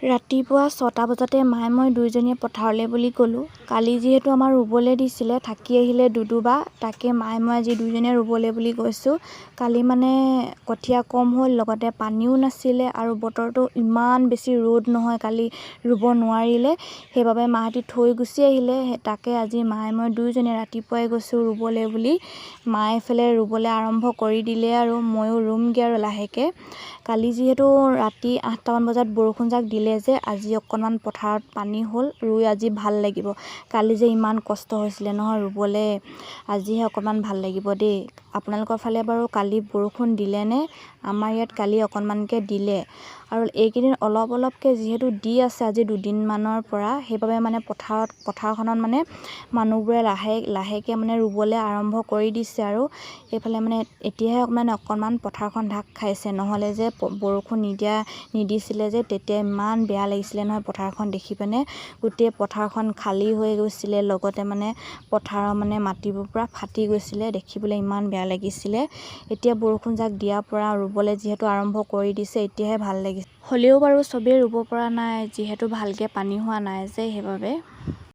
ৰাতিপুৱা 6টা বজাতে মায়ে মই দুয়োজনীয়ে পথাৰলৈ বুলি গ'লোঁ। কালি যিহেতু আমাৰ ৰুবলৈ দিছিলে, থাকি আহিলে দুডুবা, তাকে মায়ে মই আজি দুয়োজনীয়ে ৰুবলৈ বুলি গৈছোঁ। কালি মানে কঠীয়া কম হ'ল, লগতে পানীও নাছিলে আৰু বতৰটো ইমান বেছি ৰ'দ নহয়, কালি ৰুব নোৱাৰিলে, সেইবাবে মাহঁতি থৈ গুচি আহিলে। তাকে আজি মায়ে মই দুয়োজনীয়ে ৰাতিপুৱাই গৈছোঁ ৰুবলৈ বুলি। মায়ে এইফালে ৰুবলৈ আৰম্ভ কৰি দিলে আৰু ময়ো ৰুমগৈ আৰু লাহেকৈ। কালি যিহেতু ৰাতি 8টামান বজাত বৰষুণ যাক দিলে যে, আজি অকণমান পথাৰত পানী হ'ল, ৰুই আজি ভাল লাগিব। কালি যে ইমান কষ্ট হৈছিলে নহয় ৰুবলৈ, আজিহে অকণমান ভাল লাগিব দেই। আপোনালোকৰ ফালে বাৰু কালি বৰষুণ দিলেনে? আমাৰ ইয়াত কালি অকণমানকৈ দিলে আৰু এইকেইদিন অলপ অলপকৈ যিহেতু দি আছে আজি দুদিনমানৰ পৰা, সেইবাবে মানে পথাৰখনত মানে মানুহবোৰে লাহেকৈ মানে ৰুবলৈ আৰম্ভ কৰি দিছে আৰু এইফালে মানে এতিয়াহে মানে অকণমান পথাৰখন ঢাক খাইছে, নহ'লে যে বৰষুণ নিদিছিলে যে তেতিয়া ইমান বেয়া লাগিছিলে নহয় পথাৰখন দেখি পিনে। গোটেই পথাৰখন খালী হৈ গৈছিলে, লগতে মানে পথাৰৰ মানে মাটিবোৰ পূৰা ফাটি গৈছিলে, দেখিবলৈ ইমান বেয়া লাগিছিলে। এতিয়া বৰষুণ যাক দিয়াৰ পৰা ৰুবলৈ যিহেতু আৰম্ভ কৰি দিছে, এতিয়াহে ভাল লাগিছে। হ'লেও বাৰু চবেই ৰুব পৰা নাই, যিহেতু ভালকৈ পানী হোৱা নাই যে সেইবাবে।